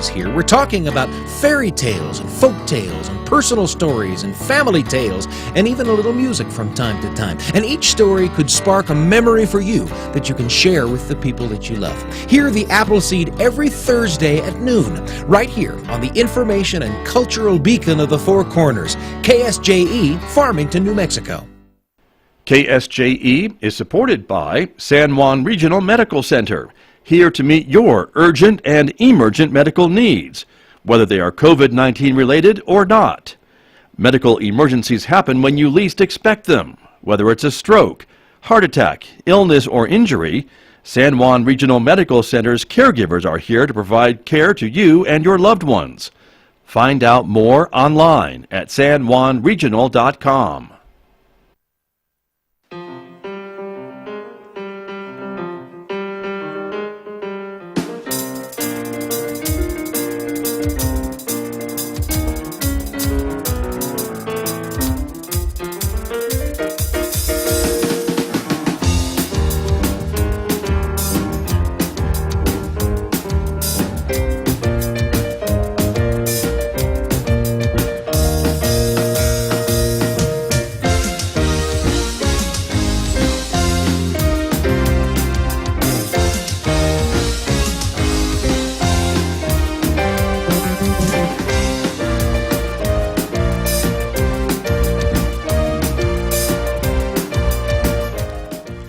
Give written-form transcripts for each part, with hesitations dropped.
stories here. We're talking about fairy tales and folk tales and personal stories and family tales and even a little music from time to time. And each story could spark a memory for you that you can share with the people that you love. Hear the Appleseed every Thursday at noon, right here on the information and cultural beacon of the Four Corners, KSJE, Farmington, New Mexico. KSJE is supported by San Juan Regional Medical Center, here to meet your urgent and emergent medical needs, whether they are COVID-19 related or not. Medical emergencies happen when you least expect them. Whether it's a stroke, heart attack, illness, or injury, San Juan Regional Medical Center's caregivers are here to provide care to you and your loved ones. Find out more online at sanjuanregional.com.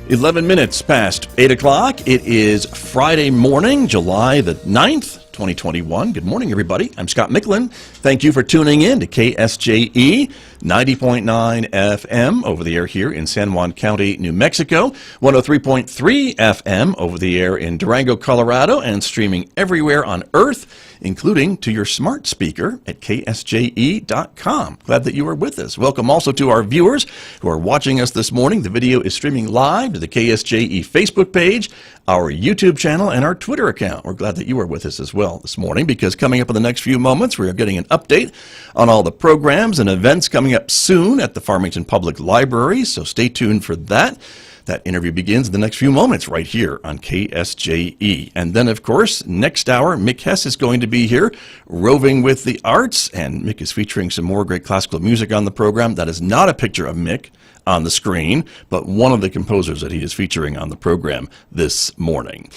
Eleven minutes past 8 o'clock. It is Friday morning, July the 9th, 2021. Good morning, everybody. I'm Scott Michlin. Thank you for tuning in to KSJE 90.9 FM over the air here in San Juan County, New Mexico, 103.3 FM over the air in Durango, Colorado, and streaming everywhere on Earth, including to your smart speaker at ksje.com. Glad that you are with us. Welcome also to our viewers who are watching us this morning. The video is streaming live to the KSJE Facebook page, our YouTube channel, and our Twitter account. We're glad that you are with us as well this morning, because coming up in the next few moments, we are getting an update on all the programs and events coming up soon at the Farmington Public Library, so stay tuned for that. That interview begins in the next few moments right here on KSJE. And then, of course, next hour, Mick Hess is going to be here, roving with the arts, and Mick is featuring some more great classical music on the program. That is not a picture of Mick on the screen, but one of the composers that he is featuring on the program this morning.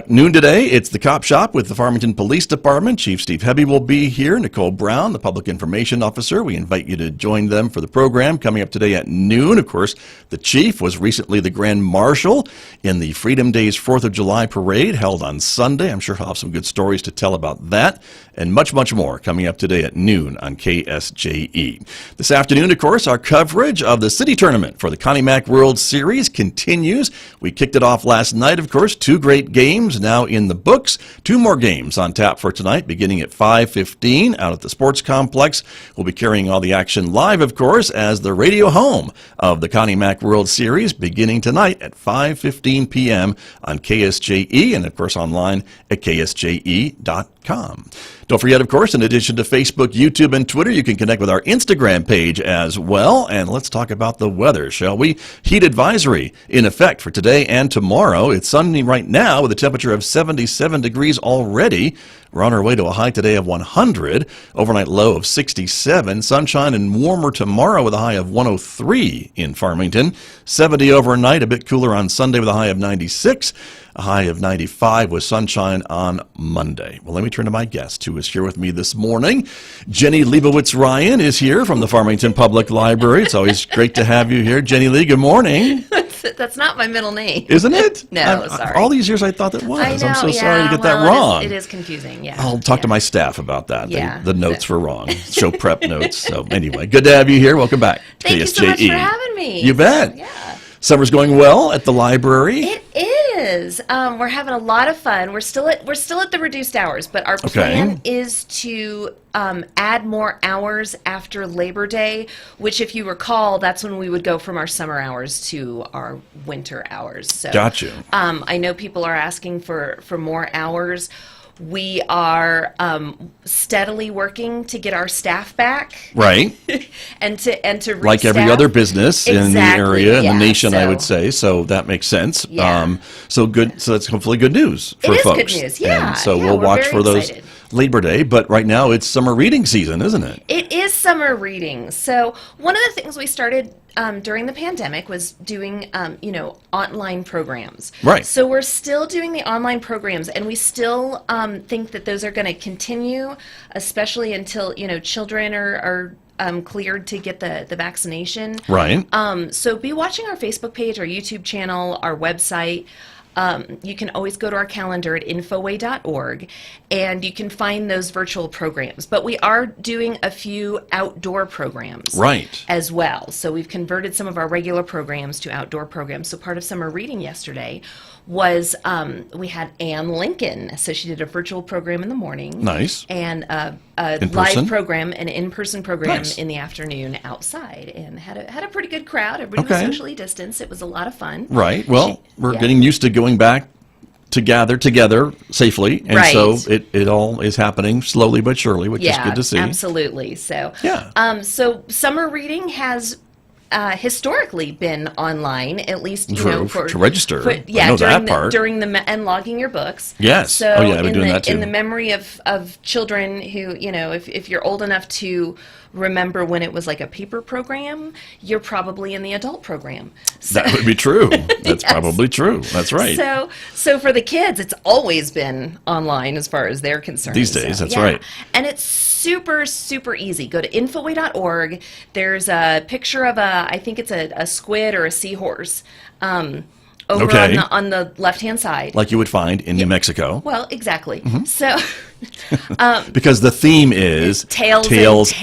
Noon today, it's the Cop Shop with the Farmington Police Department. Chief Steve Hebby will be here. Nicole Brown, the Public Information Officer. We invite you to join them for the program coming up today at noon. Of course, the Chief was recently the Grand Marshal in the Freedom Day's 4th of July parade held on Sunday. I'm sure he'll have some good stories to tell about that and much, much more coming up today at noon on KSJE. This afternoon, of course, our coverage of the City Tournament for the Connie Mack World Series continues. We kicked it off last night, of course. Two great games now in the books. Two more games on tap for tonight, beginning at 5:15 out at the Sports Complex. We'll be carrying all the action live, of course, as the radio home of the Connie Mack World Series, beginning tonight at 5:15 p.m. on KSJE and, of course, online at ksje.com. Don't forget, of course, in addition to Facebook, YouTube, and Twitter, you can connect with our Instagram page as well. And let's talk about the weather, shall we? Heat advisory in effect for today and tomorrow. It's sunny right now with a temperature of 77 degrees already. We're on our way to a high today of 100, overnight low of 67, sunshine and warmer tomorrow with a high of 103 in Farmington, 70 overnight, a bit cooler on Sunday with a high of 96, a high of 95 with sunshine on Monday. Well, let me turn to my guest who is here with me this morning. Jenny Leibowitz-Ryan is here from the Farmington Public Library. It's always great to have you here. Jenny Lee, good morning. That's not my middle name. Isn't it? No, sorry. All these years I thought it was. I know, I'm so sorry to get that wrong. It is confusing, yeah. I'll talk to my staff about that. Yeah. The notes were wrong. Show prep notes. So anyway, good to have you here. Welcome back to Thank KSJE. you so much for having me. You bet. Yeah. Summer's going well at the library. It is. We're having a lot of fun. We're still at the reduced hours, but our plan is to add more hours after Labor Day, which, if you recall, that's when we would go from our summer hours to our winter hours. So, gotcha. I know people are asking for more hours. We are steadily working to get our staff back, right? and to like every other business in the area and the nation, so, I would say. So that makes sense. Yeah. So good. So that's hopefully good news for folks. It is good news. Yeah. And so yeah, we'll watch for those. Excited. Labor Day, but right now it's summer reading season, isn't it? It is summer reading. So one of the things we started during the pandemic was doing, online programs. Right. So we're still doing the online programs, and we still think that those are going to continue, especially until, children are cleared to get the vaccination. Right. So be watching our Facebook page, our YouTube channel, our website. You can always go to our calendar at infoway.org, and you can find those virtual programs. But we are doing a few outdoor programs as well. So we've converted some of our regular programs to outdoor programs. So part of summer reading yesterday was we had Ann Lincoln. So she did a virtual program in the morning. Nice. And a live program, an in-person program in the afternoon outside, and had a pretty good crowd. Everybody was socially distanced. It was a lot of fun. Right. Well, we're getting used to going back to gather together safely, and so it all is happening slowly but surely, which is good to see. Absolutely. So so summer reading has historically been online, at least to register. I know that part. And logging your books. Yes. So I've been doing that too. In the memory of children who, if you're old enough to remember when it was like a paper program, you're probably in the adult program. So, that would be true. That's probably true. That's right. So for the kids, it's always been online as far as they're concerned. These days, that's right. And it's super, super easy. Go to infoway.org. There's a picture of I think it's a squid or a seahorse. Over on the left-hand side. Like you would find in New Mexico. Well, exactly. So, because the theme is tails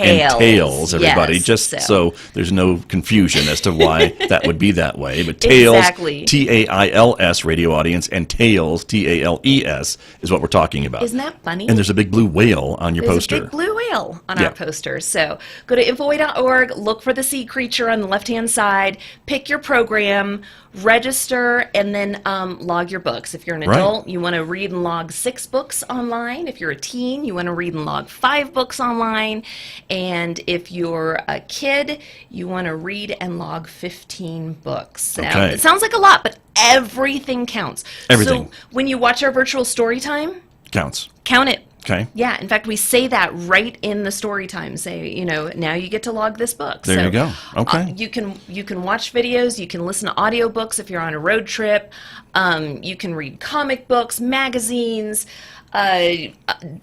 and tales, everybody. Just so there's no confusion as to why that would be that way. But Tales, T-A-I-L-S, radio audience, and Tales, T-A-L-E-S, is what we're talking about. Isn't that funny? And there's a big blue whale on your poster. There's a big blue whale on our poster. So go to infoway.org, look for the sea creature on the left-hand side, pick your program, register, and then log your books. If you're an adult, you want to read and log 6 books online. If you're a teen, you want to read and log 5 books online. And if you're a kid, you want to read and log 15 books. Now, it sounds like a lot, but everything counts. Everything. So when you watch our virtual story time, counts. Count it. Okay. Yeah. In fact, we say that right in the story time. Say, now you get to log this book. There you go. Okay. You can watch videos. You can listen to audiobooks if you're on a road trip. You can read comic books, magazines,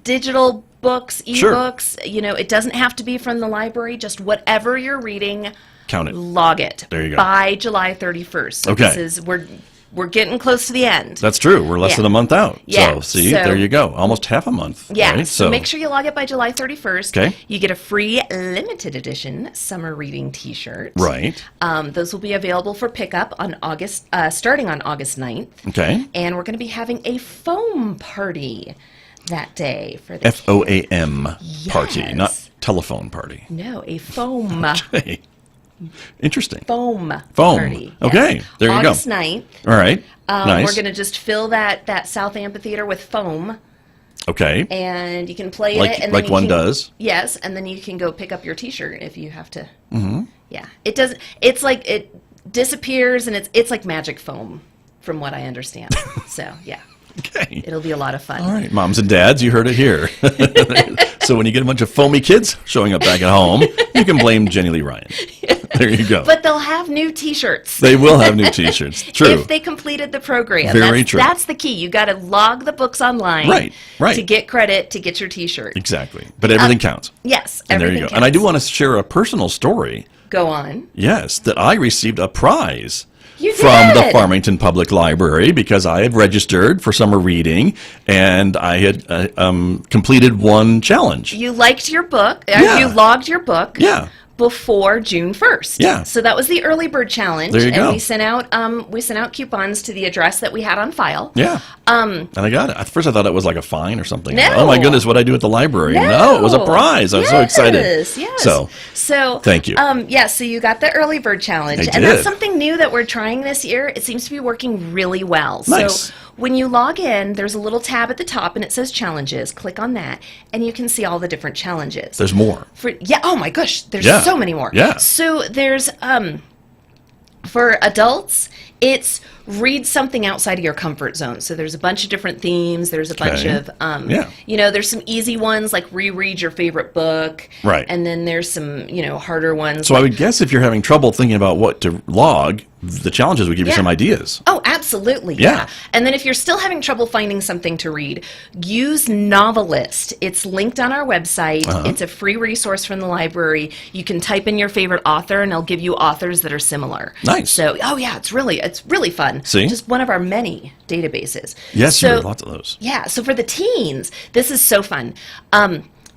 digital books, ebooks. It doesn't have to be from the library. Just whatever you're reading. Count it. Log it. There you go. By July 31st. So okay. We're getting close to the end. That's true. We're less than a month out. Yeah. So, there you go. Almost half a month. Yeah. Right? So make sure you log it by July 31st. Okay. You get a free limited edition summer reading T-shirt. Right. Those will be available for pickup on starting on August 9th. Okay. And we're going to be having a foam party that day for the F-O-A-M party, not telephone party. No, a foam. Okay. Interesting. Foam party. Okay, yes. there you go. August 9th. All right, nice. We're going to just fill that South Amphitheater with foam. Okay. And you can play it. And like then one does. Yes, and then you can go pick up your T-shirt if you have to. Mm-hmm. Yeah. It doesn't. It's like it disappears, and it's like magic foam, from what I understand. So, yeah. Okay. It'll be a lot of fun. All right, moms and dads, you heard it here. So when you get a bunch of foamy kids showing up back at home, you can blame Jenny Lee Ryan. There you go. But they'll have new T-shirts. They will have new T-shirts. True. If they completed the program. Very true. That's the key. You got to log the books online. Right. To get credit to get your T-shirt. Exactly. But everything counts. Yes. And there you go. Counts. And I do want to share a personal story. Go on. Yes, that I received a prize. You did. From the Farmington Public Library, because I had registered for summer reading and I had completed one challenge. You liked your book. Yeah. You logged your book. Yeah. Before June 1st. Yeah. So that was the early bird challenge. There you go. And we sent out coupons to the address that we had on file. Yeah. And I got it. At first I thought it was like a fine or something. No. Oh my goodness, what I do at the library. No, it was a prize. I was so excited. Yes. So thank you. So you got the early bird challenge. I and did. That's something new that we're trying this year. It seems to be working really well. Nice. So when you log in, there's a little tab at the top and it says challenges. Click on that and you can see all the different challenges. There's more. Oh my gosh, there's so many more. Yeah. So there's for adults, It's read something outside of your comfort zone. So there's a bunch of different themes. There's a bunch of, there's some easy ones like reread your favorite book. Right. And then there's some, harder ones. So I would guess if you're having trouble thinking about what to log, the challenges would give you some ideas. Oh, absolutely. Yeah. And then if you're still having trouble finding something to read, use Novelist. It's linked on our website. It's a free resource from the library. You can type in your favorite author and it'll give you authors that are similar. Nice. So, it's really fun. See? Just one of our many databases. Yes, you have lots of those. Yeah. So for the teens, this is so fun.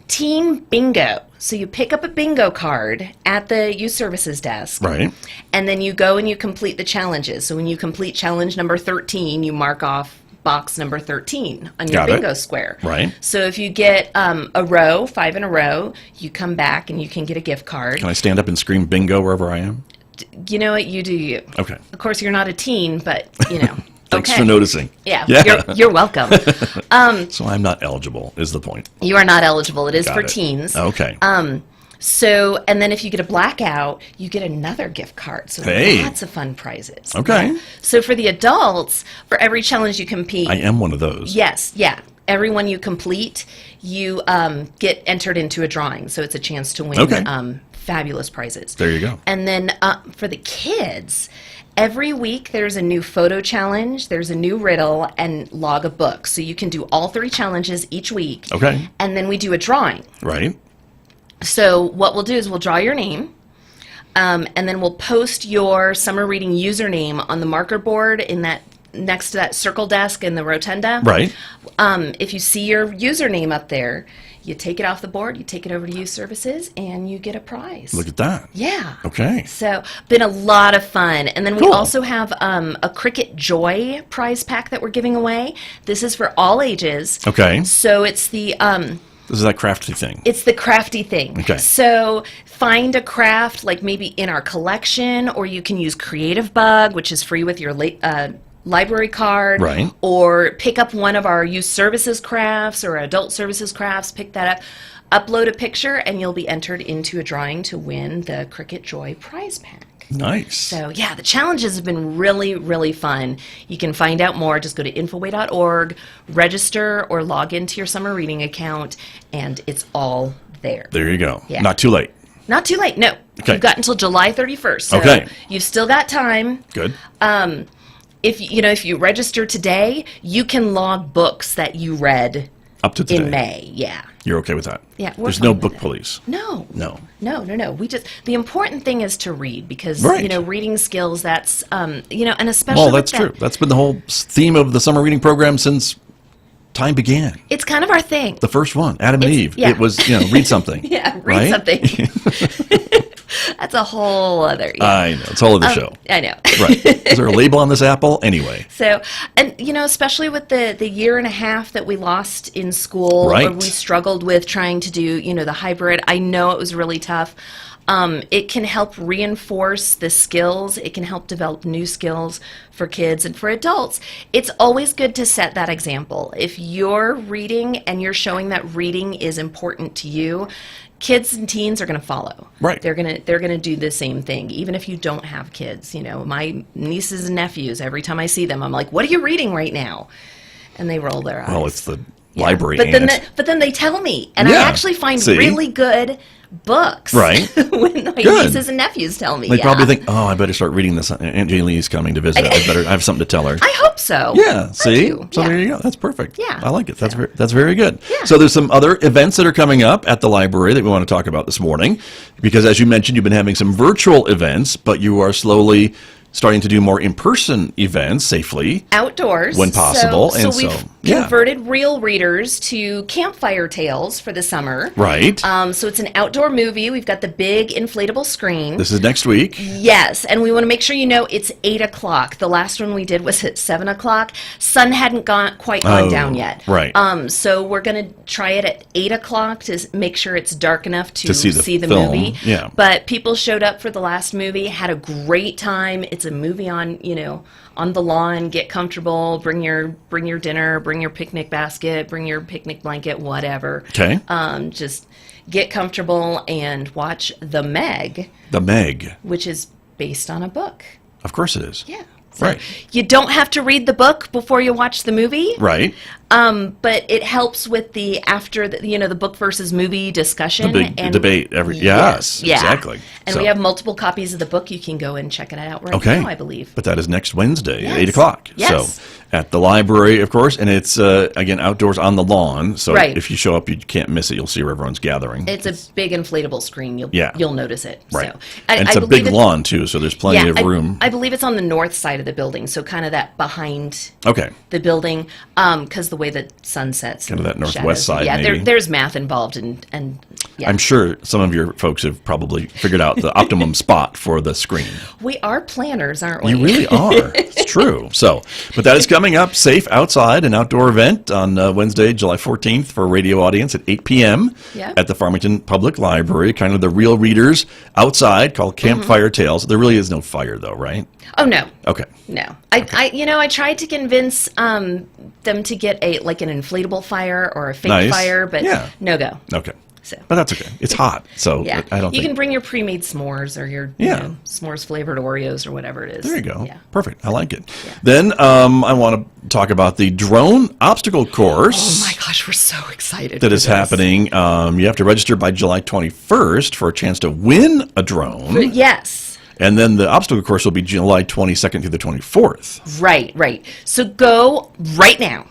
Teen bingo. So you pick up a bingo card at the youth services desk. Right. And then you go and you complete the challenges. So when you complete challenge number 13, you mark off box number 13 on your bingo square. Right. So if you get a row, 5 in a row, you come back and you can get a gift card. Can I stand up and scream bingo wherever I am? You know what? You do you. Okay. Of course, you're not a teen, but, Thanks for noticing. Yeah. You're welcome. So I'm not eligible, is the point. You are not eligible. It is Got for it. teens. Okay. So, and then if you get a blackout, you get another gift card. So lots of fun prizes. Okay. Yeah. So for the adults, for every challenge you compete. I am one of those. Yes, yeah. Every one you complete, you get entered into a drawing. So it's a chance to win fabulous prizes. There you go. And then for the kids, every week there's a new photo challenge, there's a new riddle, and log a book. So you can do all 3 challenges each week. Okay. And then we do a drawing. Right. So what we'll do is we'll draw your name, and then we'll post your summer reading username on the marker board in that next to that circle desk in the rotunda. Right. If you see your username up there, you take it off the board, you take it over to youth services, and you get a prize. Look at that. Yeah. Okay. So, been a lot of fun. And then we also have a Cricket Joy prize pack that we're giving away. This is for all ages. Okay. So it's the This is that crafty thing. it's the crafty thing. Okay. So find a craft like maybe in our collection, or you can use Creative Bug, which is free with your library card. Right. Or pick up one of our youth services crafts or adult services crafts, pick that up, upload a picture, and you'll be entered into a drawing to win the Cricket Joy prize pack. Nice. So, yeah, the challenges have been really, really fun. You can find out more. Just go to infoway.org, register, or log into your summer reading account, and it's all there. There you go. Yeah. Not too late. Not too late, no. Okay. You've got until July 31st. So Okay. you've still got time. Good. If you register today, you can log books that you read Up to today. in May. Yeah. You're okay with that? Yeah, we're There's fine no with book it. police. No. No. We just, the important thing is to read because, Right. reading skills, that's, and especially Well, with that's true. That's been the whole theme of the summer reading program since time began. It's kind of our thing. The first one, Adam and Eve. yeah. It was, read something. Yeah, read right? something. That's a whole other. Yeah. I know. It's a whole other show. I know. Right. Is there a label on this apple? Anyway. So, and especially with the year and a half that we lost in school, Right. or we struggled with trying to do, the hybrid. I know it was really tough. It can help reinforce the skills. It can help develop new skills for kids and for adults. It's always good to set that example. If you're reading and you're showing that reading is important to you, kids and teens are going to follow. Right. They're going to do the same thing, even if you don't have kids. My nieces and nephews, every time I see them, I'm like, "What are you reading right now?" And they roll their eyes. Well, it's the library. But then they tell me, and I Yeah. actually find See? really good books. Right. When my Good. nieces and nephews tell me. They yeah. probably think, I better start reading this. Aunt Jayleen's coming to visit. I have something to tell her. I hope so. Yeah, see? do, So yeah. there you go. That's perfect. Yeah. I like it. That's very good. Yeah. So there's some other events that are coming up at the library that we want to talk about this morning. Because as you mentioned, you've been having some virtual events, but you are slowly starting to do more in-person events safely. Outdoors. When possible, So and we've so, yeah. converted real readers to Campfire Tales for the summer. Right. So it's an outdoor movie. We've got the big inflatable screen. This is next week. Yes, and we want to make sure it's 8 o'clock. The last one we did was at 7 o'clock. Sun hadn't quite gone down yet. Right. So we're going to try it at 8 o'clock to make sure it's dark enough to see the film, movie. yeah. But people showed up for the last movie, had a great time. It's a movie on the lawn. Get comfortable. Bring your dinner. Bring your picnic basket. Bring your picnic blanket. Whatever. Okay. Just get comfortable and watch The Meg. The Meg. Which is based on a book. Of course it is. Yeah. So Right. you don't have to read the book before you watch the movie. Right. But it helps with the the book versus movie discussion. The big debate. Yes, yeah. exactly. And So- we have multiple copies of the book. You can go and check it out right Okay. now, I believe. But that is next Wednesday at Yes. 8 o'clock. Yes. So at the library, of course, and it's, again, outdoors on the lawn. So Right. if you show up, you can't miss it. You'll see where everyone's gathering. It's a big inflatable screen. Yeah. You'll notice it. Right. So, And it's I a believe big lawn, too, so there's plenty of room. I believe it's on the north side of the building, so kind of that behind Okay. the building, because the way the sun sets. Kind of that and northwest shadows. side, Yeah, maybe. there's math involved, and yeah. I'm sure some of your folks have probably figured out the optimum spot for the screen. We are planners, aren't we? You really are. It's true. So, but that is coming up. Safe outside, an outdoor event on Wednesday, July 14th for a radio audience at 8 p.m. Yeah. at the Farmington Public Library. Kind of the real readers outside called Campfire Tales. There really is no fire, though, right? Oh no. Okay. No, I tried to convince them to get an inflatable fire or a fake Nice. fire, but Yeah. no go. Okay. So But that's okay. It's hot, so yeah, I don't you think. can bring your pre-made s'mores or your s'mores flavored Oreos or whatever it is. There you go. Yeah. Perfect. I like it. Then I want to talk about the drone obstacle course. Oh my gosh, we're so excited. That for is this. happening. You have to register by July 21st for a chance to win a drone. Yes. And then the obstacle course will be July 22nd through the 24th. Right. So go right now.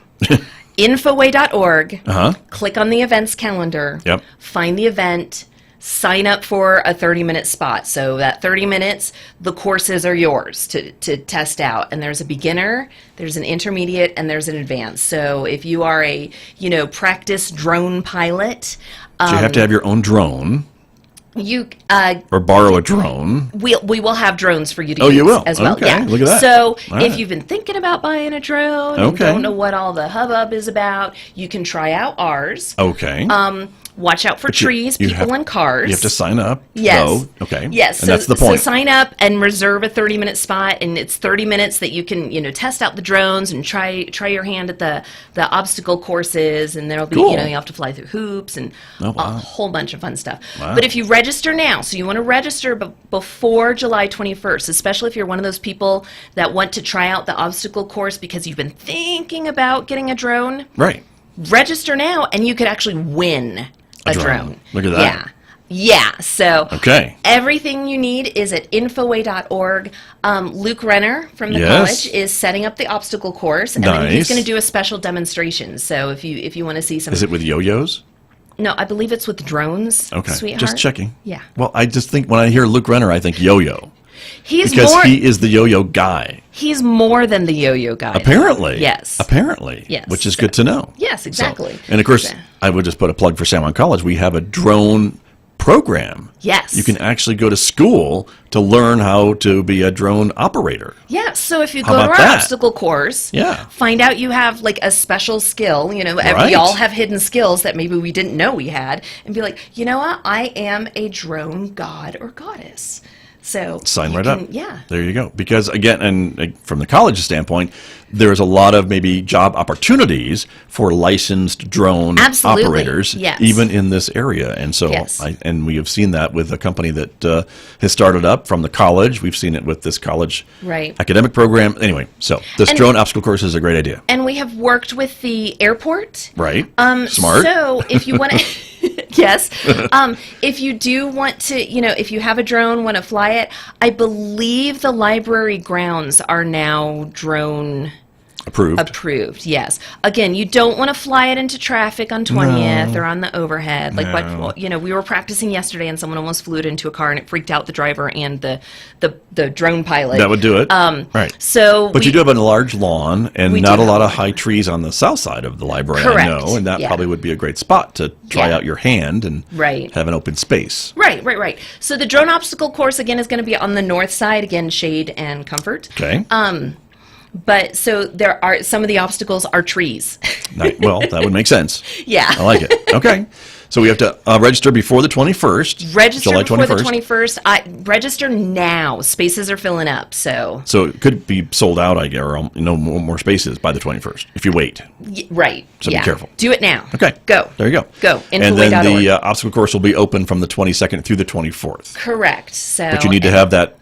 Infoway.org. Click on the events calendar. Yep. Find the event. Sign up for a 30-minute spot. So that 30 minutes, the courses are yours to test out. And there's a beginner, there's an intermediate, and there's an advanced. So if you are a, practice drone pilot, So you have to have your own drone you or borrow a drone. we will have drones for you to Oh, use you will? as well. Okay, Yeah. look at that. So All if right. you've been thinking about buying a drone and Okay. don't know what all the hubbub is about, you can try out ours. Okay. Watch out for trees, you people, have- and cars. You have to sign up. Yes. Go. Okay. Yes. And that's the point. So sign up and reserve a 30-minute spot, and it's 30 minutes that you can, test out the drones and try your hand at the obstacle courses, and there'll be, Cool. you have to fly through hoops and Oh, wow. a whole bunch of fun stuff. Wow. But if you register now, so you want to register before July 21st, especially if you're one of those people that want to try out the obstacle course because you've been thinking about getting a drone, Right. register now, and you could actually win a drone. Look at that. Yeah. So Okay. everything you need is at infoway.org. Luke Renner from the Yes. college is setting up the obstacle course, and then he's Nice. going to do a special demonstration. So if you want to see some, Is it with yo-yos? no, I believe it's with drones. Okay. Sweetheart. Just checking. Yeah. Well, I just think when I hear Luke Renner, I think yo-yo. He's Because more. he is the yo-yo guy. He's more than the yo-yo guy. Apparently. Yes. Apparently. Yes. Which is good to know. Yes, exactly. So, and of course, So- I would just put a plug for San Juan College. We have a drone program. Yes. You can actually go to school to learn how to be a drone operator. Yeah, so if you How go to about our that? obstacle course, Yeah. find out you have like a special skill, Right. we all have hidden skills that maybe we didn't know we had, and be like, you know what, I am a drone god or goddess. So Sign you right can- up. Yeah. There you go. Because again, and from the college standpoint, there's a lot of maybe job opportunities for licensed drone Absolutely. operators, Yes. even in this area. And so, Yes. and we have seen that with a company that has started up from the college. We've seen it with this college Right. academic program. Anyway, so this And- drone obstacle course is a great idea. And we have worked with the airport. Right? Smart. So if you want to, yes, if you do want to, if you have a drone, want to fly it, I believe the library grounds are now drone approved. Yes. Again, you don't want to fly it into traffic on 20th or on the overhead. Like what we were practicing yesterday, and someone almost flew it into a car, and it freaked out the driver and the drone pilot. That would do it. Right. So, But you do have a large lawn and We not do a lot have of a high trees on the south side of the library, Correct. I know, and that Yeah. probably would be a great spot to try Yeah. out your hand and Right. have an open space. Right. So the drone obstacle course again is going to be on the north side, again shade and comfort. Okay. But so there are some of the obstacles are trees. Well, that would make sense. Yeah. I like it. Okay. So we have to register before the 21st. Register July before the 21st. 21st. Register now. Spaces are filling up. So So it could be sold out, I guess, or no more spaces by the 21st if you wait. right. So be yeah. careful. Do it now. Okay. Go. There you go. Go. And then Infoway.org. the obstacle course will be open from the 22nd through the 24th. Correct. So But you need to have that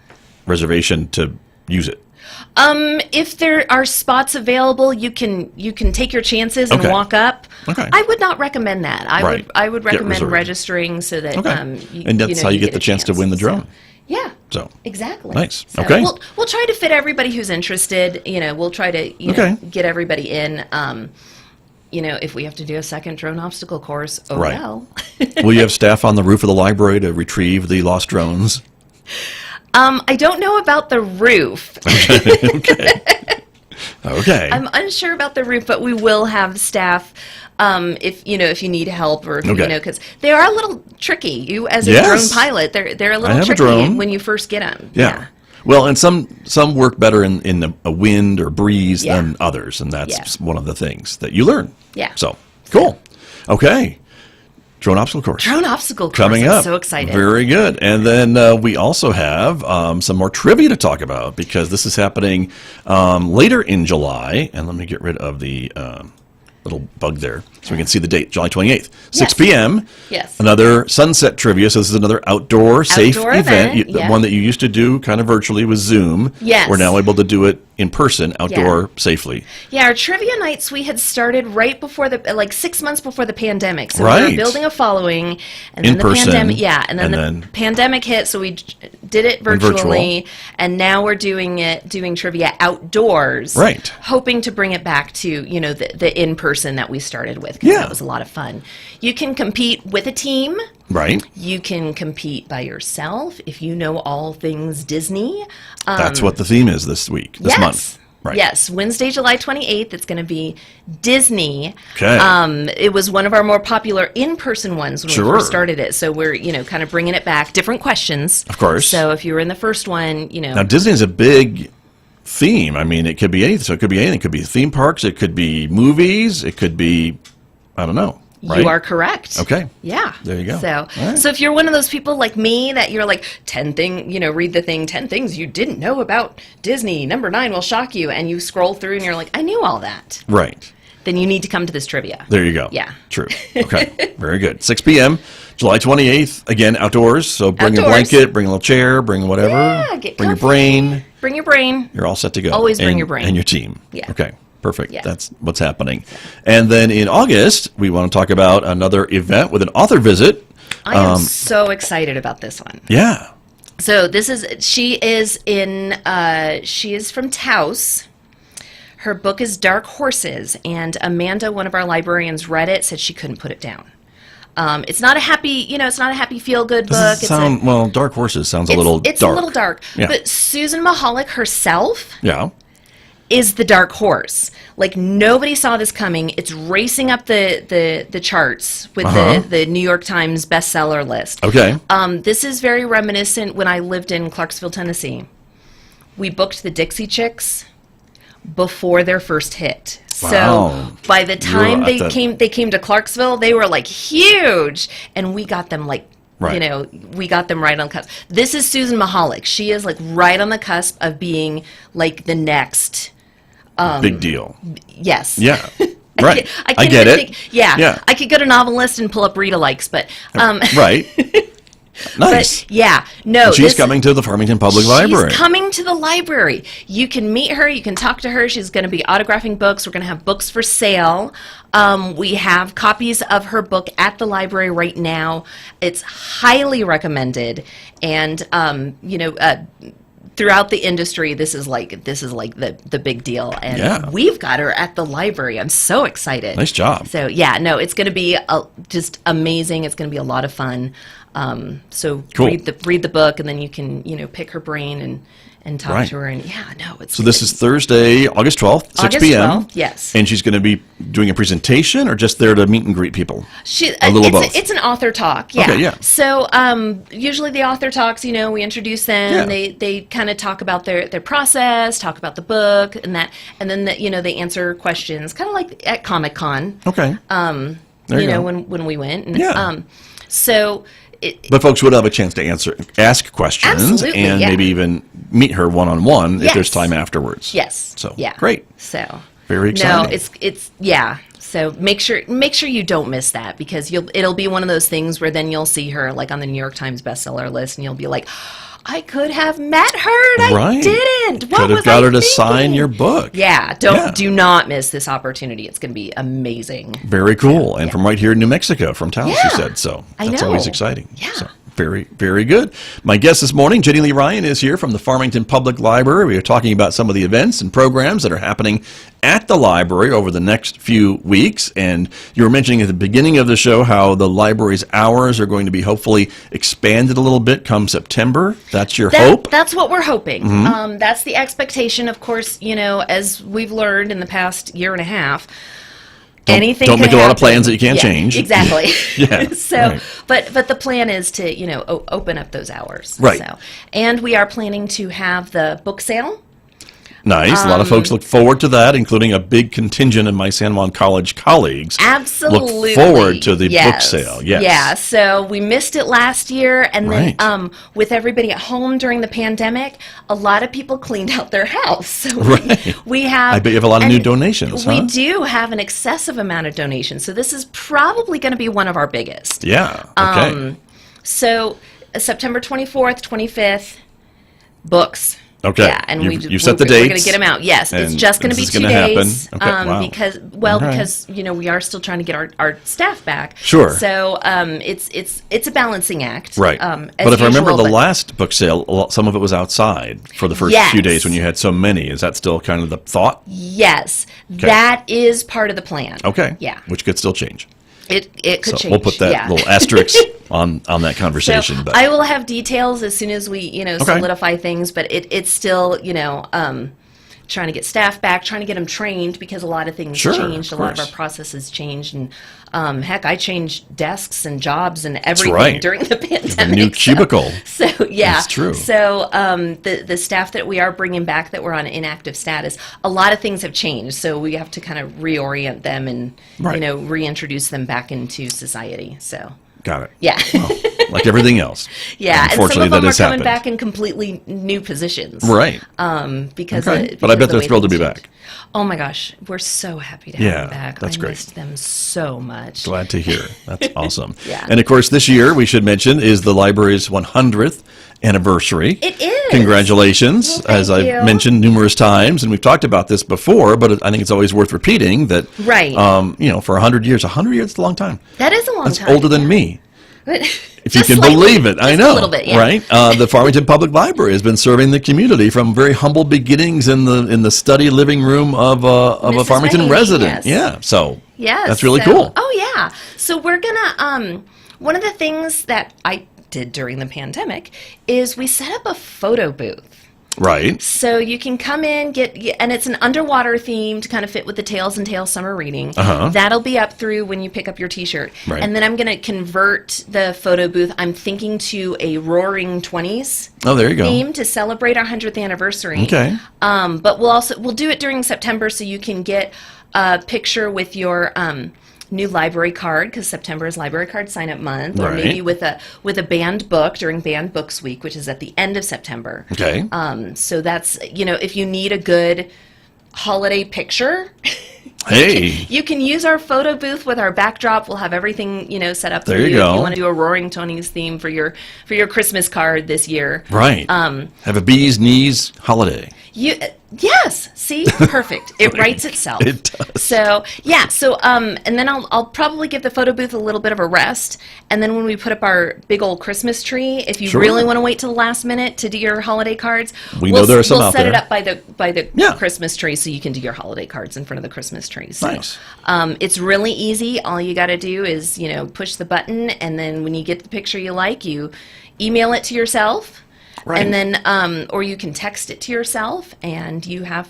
reservation to use it. If there are spots available, you can take your chances and walk up. Okay. I would not recommend that. I would Get recommend reserved. registering so that and that's how you get the chance to win the drone. Yeah. So exactly. nice. So Okay. We'll try to fit everybody who's interested. We'll try to get everybody in. If we have to do a second drone obstacle course, well. Will you have staff on the roof of the library to retrieve the lost drones? I don't know about the roof. Okay. I'm unsure about the roof, but we will have staff if you need help or because they are a little tricky. You as a drone pilot, they're a little tricky when you first get them. Yeah. Well, and some work better in a wind or breeze than others, and that's one of the things that you learn. Yeah. So cool. Okay. Drone obstacle course. Drone obstacle course. Coming up. I'm so excited. Very good. And then we also have some more trivia to talk about because this is happening later in July. And let me get rid of the little bug there so we can see the date, July 28th, 6 p.m. Yes. Another sunset trivia. So this is another outdoor safe event. The one that you used to do kind of virtually with Zoom. Yes. We're now able to do it in person, outdoor, safely. Yeah, our trivia nights we had started right before 6 months before the pandemic. So we Right. were building a following, and In then the person, pandemic, and and then then- the pandemic hit, so we did it virtually, and now we're doing trivia outdoors. Right. Hoping to bring it back to the in person that we started with. 'Cause Yeah. that was a lot of fun. You can compete with a team. Right. You can compete by yourself if you know all things Disney. That's what the theme is this month. Right. Yes, Wednesday, July 28th, it's going to be Disney. Okay. It was one of our more popular in-person ones when we first started it. So we're, kind of bringing it back. Different questions. Of course. So if you were in the first one, Now, Disney is a big theme. I mean, it could be anything. So it could be anything. It could be theme parks. It could be movies. It could be, I don't know. Right? You are correct. Okay. Yeah. There you go. So, All right. so if you're one of those people like me that you're like 10 read the thing, 10 things you didn't know about Disney, number 9 will shock you, and you scroll through and you're like, I knew all that. Right. Then you need to come to this trivia. There you go. Yeah. True. Okay. Very good. 6 p.m., July 28th, again, outdoors. So bring a Outdoors. blanket, bring a little chair, bring whatever. Yeah, get bring your comfy. brain. Bring your brain. You're all set to go. Always bring And- your brain. And your team. Yeah. Okay. Perfect. Yeah. That's what's happening. And then in August, we want to talk about another event with an author visit. I am so excited about this one. Yeah. So she is from Taos. Her book is Dark Horses, and Amanda, one of our librarians, read it, said she couldn't put it down. It's not a happy, feel-good book. Dark Horses sounds a little dark. It's a little dark. Yeah. But Susan Mahalik herself Yeah. is the dark horse. Like, nobody saw this coming. It's racing up the charts with the New York Times bestseller list. Okay. This is very reminiscent when I lived in Clarksville, Tennessee. We booked the Dixie Chicks before their first hit. Wow. So by the time You're they came to Clarksville, they were like huge, and we got them Right. we got them right on the cusp. This is Susan Mahalik. She is like right on the cusp of being like the next Big deal. yes. Yeah. Right. I I can't get even it. think. Yeah, Yeah. I could go to Novelist and pull up Rita likes, but Right. Nice. but yeah, no. And she's this- coming to the Farmington Public Library. She's coming to the library. You can meet her. You can talk to her. She's going to be autographing books. We're going to have books for sale. We have copies of her book at the library right now. It's highly recommended. And, throughout the industry, this is like the big deal. And Yeah. we've got her at the library. I'm so excited. Nice job. So, yeah, no, it's going to be just amazing. It's going to be a lot of fun. So Cool. read the book, and then you can pick her brain and talk Right. to her. And yeah, no, it's So this is Thursday, August 12th, 6 August p.m. 12th, yes. And she's going to be doing a presentation or just there to meet and greet people? A little both. It's an author talk. Yeah. Okay, yeah. So usually the author talks, we introduce them. Yeah. They kind of talk about their process, talk about the book, and then they answer questions, kind of like at Comic-Con. Okay. There you go. when we went. And, Yeah. So. But folks would have a chance to ask questions, Absolutely, and yeah. maybe even meet her one-on-one if Yes. there's time afterwards. Yes. So yeah. great. So Very exciting. No, it's yeah. So make sure you don't miss that, because it'll be one of those things where then you'll see her like on the New York Times bestseller list, and you'll be like, I could have met her and Right. I didn't. What Could have was got I her to thinking? sign your book. Yeah, do not miss this opportunity. It's going to be amazing. Very cool. And from right here in New Mexico, from Taos, you Yeah. said. So that's I always know. exciting. Yeah. So very, very good. My guest this morning, Jenny Lee Ryan, is here from the Farmington Public Library. We are talking about some of the events and programs that are happening at the library over the next few weeks. And you were mentioning at the beginning of the show how the library's hours are going to be hopefully expanded a little bit come September. That's your hope? That's what we're hoping. Mm-hmm. That's the expectation. Of course, as we've learned in the past year and a half, anything don't can make a lot of happen. plans that you can't change. Exactly. Yeah, So, right. but the plan is to open up those hours. Right. So, and we are planning to have the book sale. Nice. A lot of folks look forward to that, including a big contingent of my San Juan College colleagues. Absolutely. Look forward to the book sale. Yes. Yeah. So we missed it last year, and Right. then with everybody at home during the pandemic, a lot of people cleaned out their house. So Right. we have. I bet you have a lot of and new donations, We huh? do have an excessive amount of donations. So this is probably going to be one of our biggest. Yeah. Okay. So September 24th, 25th, books. Okay. Yeah, and You set the we're going to dates, get them out. Yes, it's and just going to be this is 2 gonna happen. days. Okay, wow. Because All right. because we are still trying to get our staff back. Sure. So it's a balancing act. Right. As But if I remember usual, the but- last book sale, some of it was outside for the first Yes. few days when you had so many. Is that still kind of the thought? Yes, that is part of the plan. Okay. Yeah. Which could still change. It could So change. we'll put that yeah. little asterisk on that So conversation. But I will have details as soon as we, Okay. solidify things. But it's still, trying to get staff back, trying to get them trained because a lot of things Sure, changed. A of lot of course. our processes changed, and heck, I changed desks and jobs and everything right. during the pandemic. a new cubicle. So yeah, That's true. So the staff that we are bringing back that were on inactive status, a lot of things have changed. So we have to kind of reorient them and Right. reintroduce them back into society. So Got it. yeah. Like everything else. Yeah, and some Unfortunately, of them that are has coming happened. back in completely new positions. Right. Because Okay. of, But I bet because they're the way thrilled to be things back. changed. Oh my gosh, we're so happy to have Yeah, them back. that's I great. missed them so much. Glad to hear. That's awesome. Yeah. And of course, this year, we should mention, is the library's 100th anniversary. It is. Congratulations, Well, thank as I've you. mentioned numerous times, and we've talked about this before, but I think it's always worth repeating that, Right. for 100 years, 100 years is a long time. That is a long That's time. older than me. If you Just can slightly. believe it, I Just know, a little bit, yeah. right? The Farmington Public Library has been serving the community from very humble beginnings in the study living room of a Mrs. Farmington Hay, resident. yes. Yeah, so Yes. that's really so- cool. Oh yeah. So we're gonna one of the things that I did during the pandemic is we set up a photo booth. Right. So you can come in, and it's an underwater theme to kind of fit with the Tales and Tales summer reading. Uh-huh. That'll be up through when you pick up your T-shirt. Right. And then I'm going to convert the photo booth, I'm thinking, to a Roaring 20s Oh, there you go. theme to celebrate our 100th anniversary. Okay. But we'll do it during September so you can get a picture with your new library card, because September is library card sign up month, or Right. maybe with a banned book during Banned Books Week, which is at the end of September. Okay. So that's, if you need a good holiday picture, Hey. you can use our photo booth with our backdrop. We'll have everything, set up for There you If go. you want to do a Roaring Tony's theme for your Christmas card this year. Right. Have a bee's knees holiday. Yes. See, perfect. It writes itself. It does. So yeah. So and then I'll probably give the photo booth a little bit of a rest, and then when we put up our big old Christmas tree, if you Sure. really want to wait till the last minute to do your holiday cards, We know there are some we'll out set it there. up by the Yeah. Christmas tree, so you can do your holiday cards in front of the Christmas tree. So, Nice. it's really easy. All you got to do is push the button, and then when you get the picture you like, you email it to yourself. Right. And then, or you can text it to yourself, and you have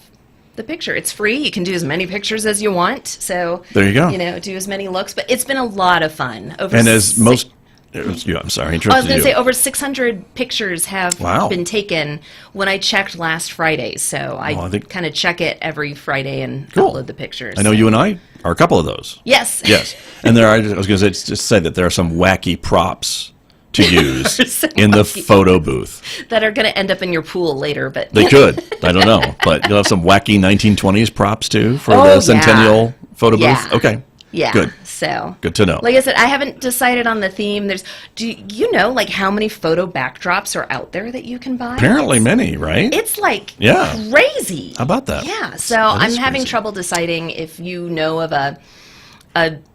the picture. It's free. You can do as many pictures as you want. So There you go. do as many looks. But it's been a lot of fun. And as most... I'm sorry, I I was interrupted going to you. say over 600 pictures have Wow. been taken when I checked last Friday. So I think- kind of check it every Friday and Cool. upload the pictures. I know you and I are a couple of those. Yes. Yes. And I was going to say that there are some wacky props to use Some in the wacky- photo booth. That are going to end up in your pool later. But They could. I don't know. But you'll have some wacky 1920s props too for Oh, the yeah. Centennial photo booth? Yeah. Okay. Yeah. Good. So good to know. Like I said, I haven't decided on the theme. Do you know like how many photo backdrops are out there that you can buy? Apparently many, right? It's like Yeah. crazy. How about that? Yeah. So That I'm is having crazy. trouble deciding if you know of a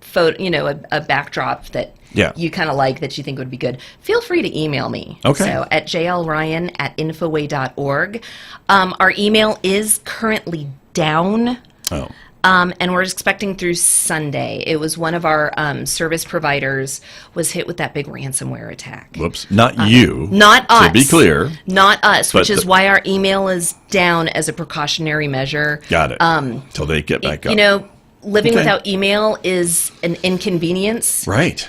photo, a backdrop that Yeah. you kind of like that you think would be good. Feel free to email me. Okay. So at jlryan@infoway.org. Our email is currently down. Oh. And we're expecting through Sunday. It was one of our service providers was hit with that big ransomware attack. Whoops. Not you. Not us. To be clear. Not us, But which is why our email is down as a precautionary measure. Got it. Till they get back up. Living Okay. without email is an inconvenience. Right.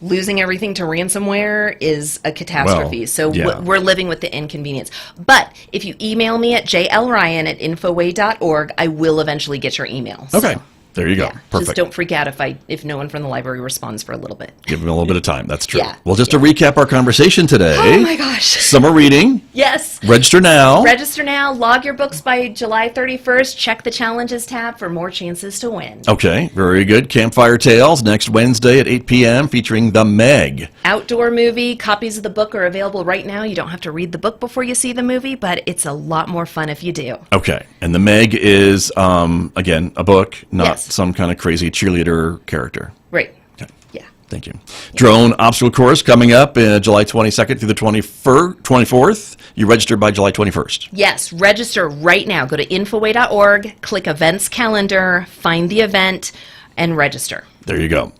Losing everything to ransomware is a catastrophe. Well, So yeah. we're living with the inconvenience. But if you email me at jlryan@infoway.org, I will eventually get your email. So, Okay. There you go. yeah, Perfect. just don't freak out if no one from the library responds for a little bit. Give them a little bit of time. That's true. Yeah. Well, just to recap our conversation today. Oh my gosh. Summer reading. Yes. Register now. Register now. Log your books by July 31st. Check the challenges tab for more chances to win. Okay. Very good. Campfire Tales next Wednesday at 8 p.m. featuring The Meg. Outdoor movie. Copies of the book are available right now. You don't have to read the book before you see the movie, but it's a lot more fun if you do. Okay. And The Meg is, again, a book, not Yes. some kind of crazy cheerleader character. Right. Okay. Yeah. Thank you. Drone obstacle course coming up July 22nd through the 24th. You register by July 21st. Yes, register right now. Go to infoway.org, click events calendar, find the event, and register. There you go.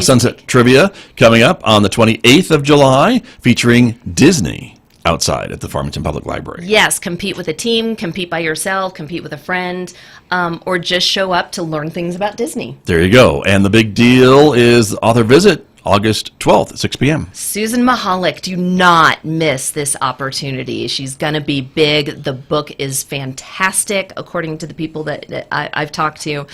Sunset Trivia coming up on the 28th of July featuring Disney outside at the Farmington Public Library. Yes, compete with a team, compete by yourself, compete with a friend, or just show up to learn things about Disney. There you go. And the big deal is author visit August 12th at 6 p.m. Susan Mahalik, do not miss this opportunity. She's going to be big. The book is fantastic, according to the people that I've talked to.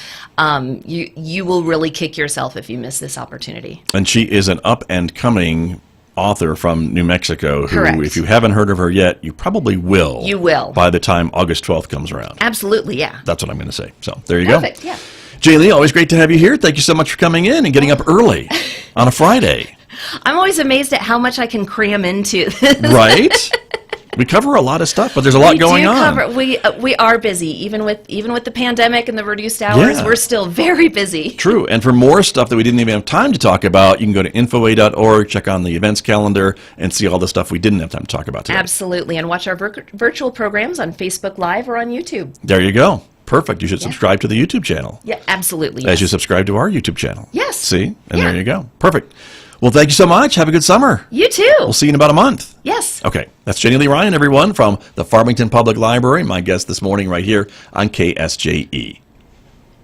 You will really kick yourself if you miss this opportunity. And she is an up-and-coming author from New Mexico who, Correct. if you haven't heard of her yet, you probably will. You will. By the time August 12th comes around. Absolutely, yeah. That's what I'm going to say. So there you Perfect, go. yeah. Jaylee, always great to have you here. Thank you so much for coming in and getting up early on a Friday. I'm always amazed at how much I can cram into this. Right? We cover a lot of stuff, but there's a lot going on. We are busy, even with the pandemic and the reduced hours. Yeah. We're still very busy. True. And for more stuff that we didn't even have time to talk about, you can go to infoway.org, check on the events calendar, and see all the stuff we didn't have time to talk about today. Absolutely, and watch our virtual programs on Facebook Live or on YouTube. There you go. Perfect. You should subscribe to the YouTube channel. Yeah, absolutely. As Yes. you subscribe to our YouTube channel. Yes. See? And Yeah. there you go. Perfect. Well, thank you so much. Have a good summer. You too. We'll see you in about a month. Yes. Okay. That's Jenny Lee Ryan, everyone, from the Farmington Public Library. My guest this morning right here on KSJE.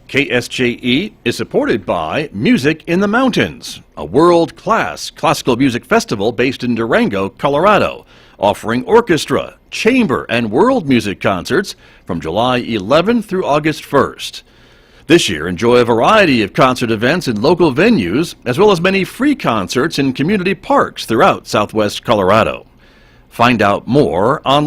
KSJE is supported by Music in the Mountains, a world-class classical music festival based in Durango, Colorado, offering orchestra, chamber, and world music concerts from July 11th through August 1st. This year, enjoy a variety of concert events in local venues, as well as many free concerts in community parks throughout southwest Colorado. Find out more online.